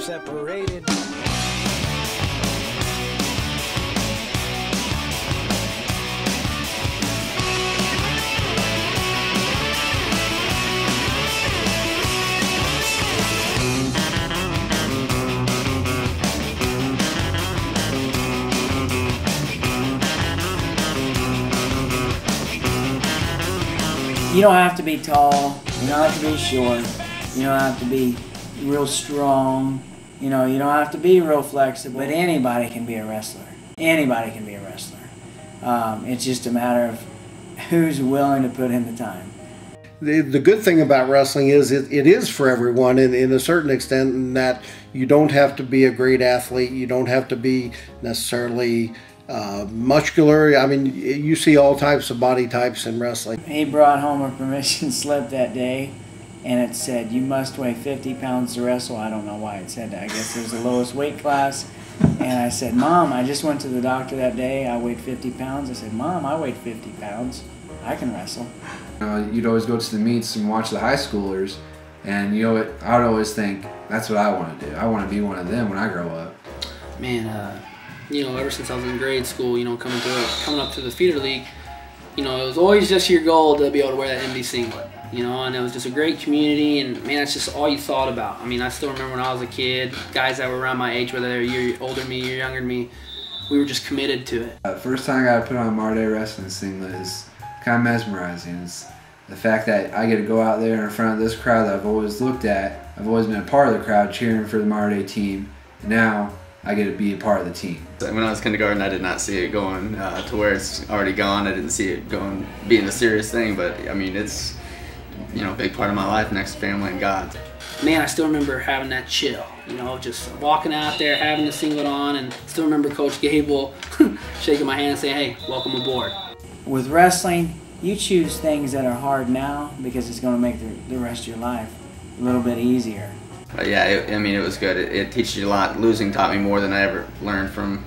Separated. You don't have to be tall, you don't have to be short, you don't have to be real strong, you don't have to be real flexible, but anybody can be a wrestler. Anybody can be a wrestler. It's just a matter of who's willing to put in the time. The good thing about wrestling is it is for everyone in a certain extent, in that you don't have to be a great athlete, you don't have to be necessarily muscular. I mean, you see all types of body types in wrestling. He brought home a permission slip that day, and it said, "You must weigh 50 pounds to wrestle." I don't know why it said that. I guess it was the lowest weight class. And I said, "Mom, I just went to the doctor that day. I weighed 50 pounds. I said, "Mom, I weighed 50 pounds. I can wrestle." You'd always go to the meets and watch the high schoolers, and I would always think, that's what I want to do. I want to be one of them when I grow up. Man, ever since I was in grade school, coming up to the feeder league, it was always just your goal to be able to wear that MD singlet. And it was just a great community, and man, that's just all you thought about. I mean, I still remember when I was a kid, guys that were around my age, whether they're a year older than me, a year younger than me, we were just committed to it. The first time I got to put on a Mater Dei wrestling singlet is kind of mesmerizing. It's the fact that I get to go out there in front of this crowd that I've always looked at. I've always been a part of the crowd cheering for the Mater Dei team, and now I get to be a part of the team. When I was kindergarten, I did not see it going to where it's already gone. I didn't see it being a serious thing, but I mean, it's a big part of my life next to family and God. Man, I still remember having that chill, just walking out there, having the singlet on, and still remember Coach Gable shaking my hand and saying, "Hey, welcome aboard." With wrestling, you choose things that are hard now because it's going to make the rest of your life a little bit easier. Yeah, it was good. It teaches you a lot. Losing taught me more than I ever learned from,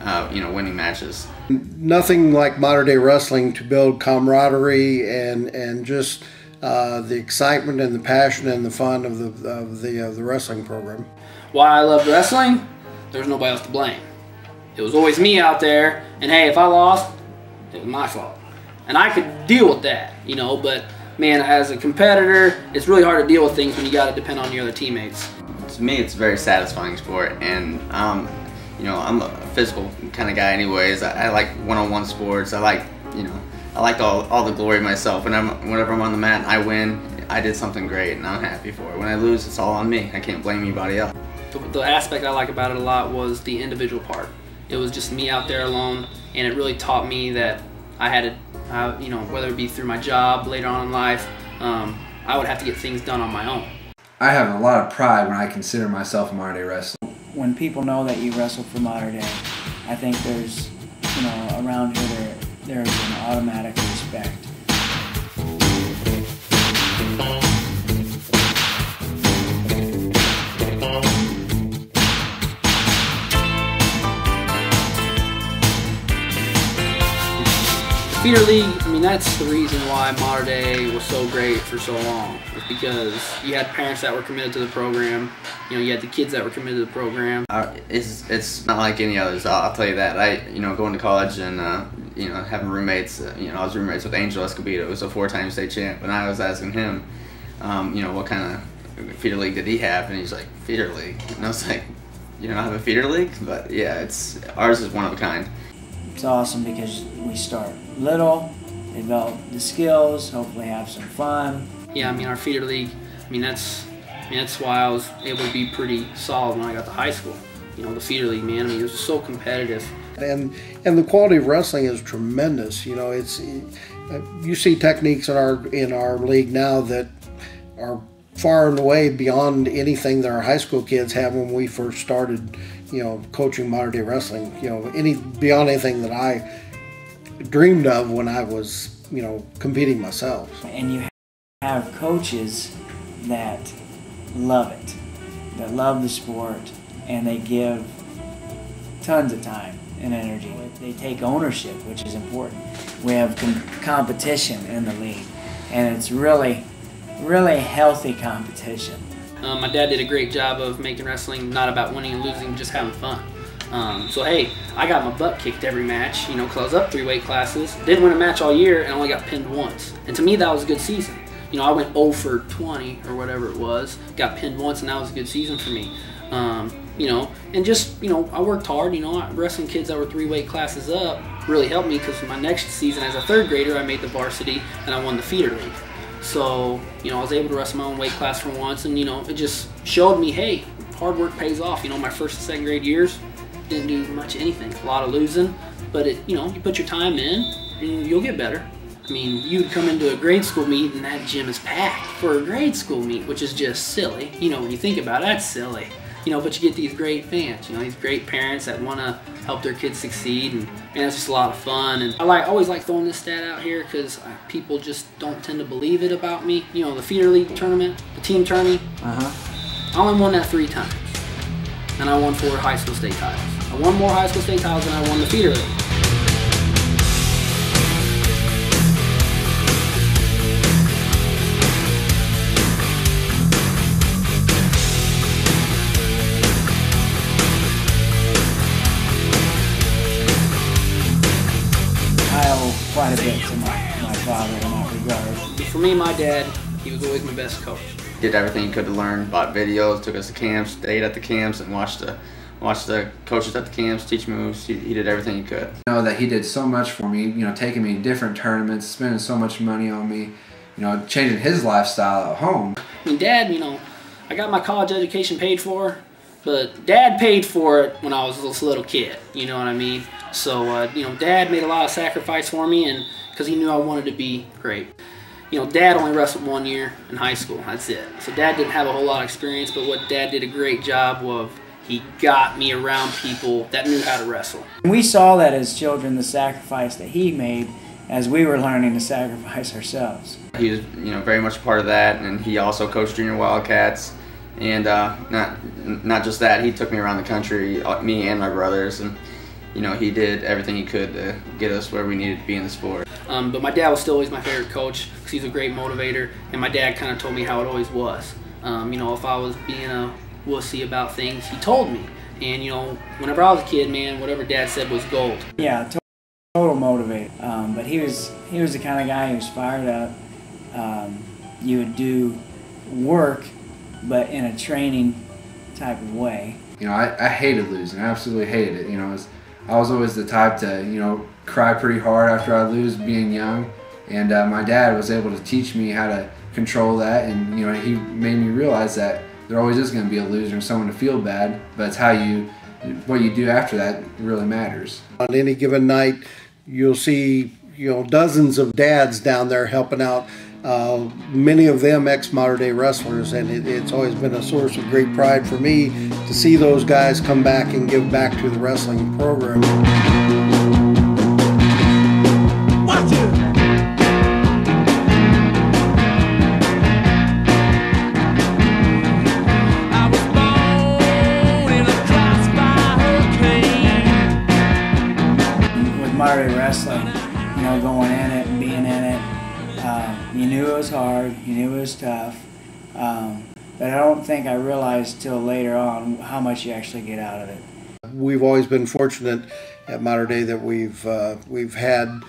winning matches. Nothing like Mater Dei wrestling to build camaraderie and just the excitement and the passion and the fun of the wrestling program. Why I loved wrestling? There was nobody else to blame. It was always me out there, and hey, if I lost, it was my fault. And I could deal with that, but man, as a competitor, it's really hard to deal with things when you got to depend on your other teammates. To me, it's a very satisfying sport, and I'm a physical kind of guy anyways. I like one-on-one sports. I like all the glory myself. Whenever I'm on the mat and I win, I did something great, and I'm happy for it. When I lose, it's all on me. I can't blame anybody else. The aspect I like about it a lot was the individual part. It was just me out there alone, and it really taught me that I had to, whether it be through my job later on in life, I would have to get things done on my own. I have a lot of pride when I consider myself a Mater Dei wrestler. When people know that you wrestle for Mater Dei, I think there's, around here there's an automatic respect. Feeder League, that's the reason why Mater Dei was so great for so long. It's because you had parents that were committed to the program. You had the kids that were committed to the program. It's not like any others. I'll tell you that. Going to college and having roommates. I was roommates with Angel Escobedo, who's a 4-time state champ, and I was asking him, what kind feeder league did he have? And he's like, feeder league? And I was like, you don't have a feeder league? But yeah, ours is one of a kind. It's awesome because we start little, develop the skills, hopefully have some fun. Yeah, I mean, our feeder league, that's why I was able to be pretty solid when I got to high school. You know, the feeder league, man, I mean, it was so competitive. And the quality of wrestling is tremendous. You know, you see techniques in our league now that are far and away beyond anything that our high school kids had when we first started, you know, coaching Mater Dei wrestling. You know, beyond anything that I dreamed of when I was, you know, competing myself. And you have coaches that love it, that love the sport, and they give tons of time and energy. They take ownership, which is important. We have competition in the league, and it's really healthy competition. My dad did a great job of making wrestling not about winning and losing, just having fun. So hey, I got my butt kicked every match, you know, because I was up 3 weight classes. Didn't win a match all year and only got pinned once. And to me, that was a good season. You know, I went 0 for 20 or whatever it was, got pinned once, and that was a good season for me. You know, and just, you know, I worked hard. You know, wrestling kids that were 3 weight classes up really helped me, because my next season as a 3rd grader, I made the varsity and I won the feeder league. So, you know, I was able to wrestle my own weight class for once, and, you know, it just showed me, hey, hard work pays off. You know, my 1st and 2nd grade years, didn't do much anything, a lot of losing, but you know, you put your time in and you'll get better. I mean, you'd come into a grade school meet and that gym is packed for a grade school meet, which is just silly. You know, when you think about it, that's silly. You know, but you get these great fans, you know, these great parents that want to help their kids succeed, and man, it's just a lot of fun. And I always like throwing this stat out here because people just don't tend to believe it about me. You know, the feeder league tournament, the team tourney, I only won that 3 times, and I won 4 high school state titles. I won more high school state titles than I won the feeder league. Quite a bit to my father in that regard. For me, my dad, he was always my best coach. Did everything he could to learn, bought videos, took us to camps, stayed at the camps, and watched the coaches at the camps teach moves. He did everything he could. I know that he did so much for me, you know, taking me to different tournaments, spending so much money on me, you know, changing his lifestyle at home. I mean, Dad, you know, I got my college education paid for, but Dad paid for it when I was this little kid, you know what I mean? So, you know, Dad made a lot of sacrifice for me, and because he knew I wanted to be great. You know, Dad only wrestled 1 year in high school, that's it. So Dad didn't have a whole lot of experience, but what Dad did a great job of, he got me around people that knew how to wrestle. We saw that as children, the sacrifice that he made as we were learning to sacrifice ourselves. He was, you know, very much a part of that, and he also coached junior Wildcats. And not just that, he took me around the country, me and my brothers, and you know, he did everything he could to get us where we needed to be in the sport. But my dad was still always my favorite coach because he's a great motivator, and my dad kind of told me how it always was. You know, if I was being a wussy about things, he told me. And you know, whenever I was a kid, man, whatever Dad said was gold. Yeah, total motivator. But he was the kind of guy who was fired up. You would do work, but in a training type of way. You know, I hated losing. I absolutely hated it. You know, I was always the type to, you know, cry pretty hard after I lose being young. And my dad was able to teach me how to control that. And, you know, he made me realize that there always is going to be a loser and someone to feel bad. But it's what you do after that really matters. On any given night, you'll see, you know, dozens of dads down there helping out. Many of them ex-Mater Dei wrestlers, and it's always been a source of great pride for me to see those guys come back and give back to the wrestling program. Watch it! I was born in a drive-by hurricane. With Mater Dei wrestling, you know, going in it and being in it, you knew it was hard, you knew it was tough, but I don't think I realized till later on how much you actually get out of it. We've always been fortunate at Mater Dei that we've had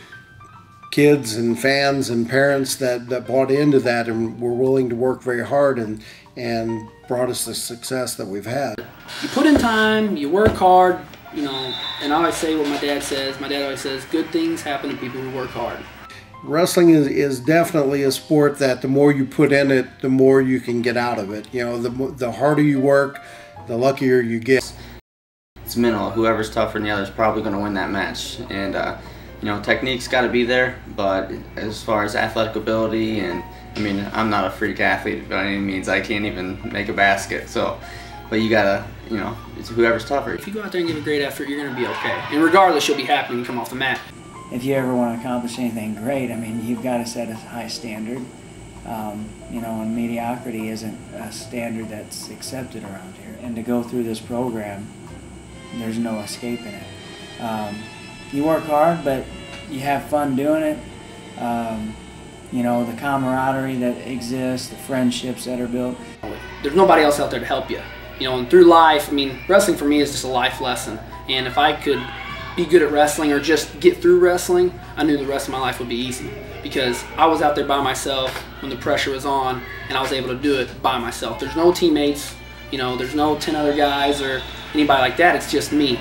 kids and fans and parents that bought into that and were willing to work very hard, and and brought us the success that we've had. You put in time, you work hard, you know, and I always say what my dad says. My dad always says, good things happen to people who work hard. Wrestling is definitely a sport that the more you put in it, the more you can get out of it. You know, the harder you work, the luckier you get. It's mental. Whoever's tougher than the other is probably going to win that match. And, you know, technique's got to be there, but as far as athletic ability, and I mean, I'm not a freak athlete by any means. I can't even make a basket. So, but you got to, you know, it's whoever's tougher. If you go out there and give a great effort, you're going to be okay. And regardless, you'll be happy when you come off the mat. If you ever want to accomplish anything great, I mean, you've got to set a high standard. You know, and mediocrity isn't a standard that's accepted around here. And to go through this program, there's no escaping it. You work hard, but you have fun doing it. You know, the camaraderie that exists, the friendships that are built. There's nobody else out there to help you. You know, and through life, I mean, wrestling for me is just a life lesson. And if I could be good at wrestling or just get through wrestling, I knew the rest of my life would be easy. Because I was out there by myself when the pressure was on, and I was able to do it by myself. There's no teammates, you know, there's no 10 other guys or anybody like that. It's just me.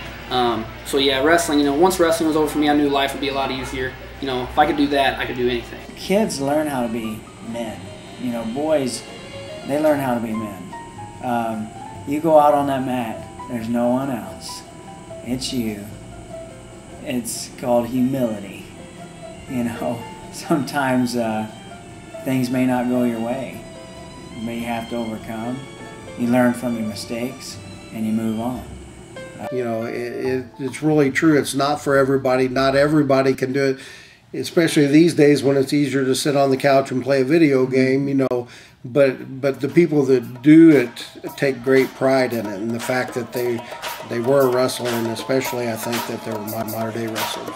So yeah, wrestling, you know, once wrestling was over for me, I knew life would be a lot easier. You know, if I could do that, I could do anything. Kids learn how to be men. You know, boys, they learn how to be men. You go out on that mat, there's no one else. It's you. It's called humility. You know, sometimes things may not go your way, but you have to overcome. You learn from your mistakes, and you move on. You know, it's really true. It's not for everybody. Not everybody can do it, especially these days when it's easier to sit on the couch and play a video game, you know. But the people that do it take great pride in it, and the fact that they were a wrestler, and especially I think that they were Mater Dei wrestlers.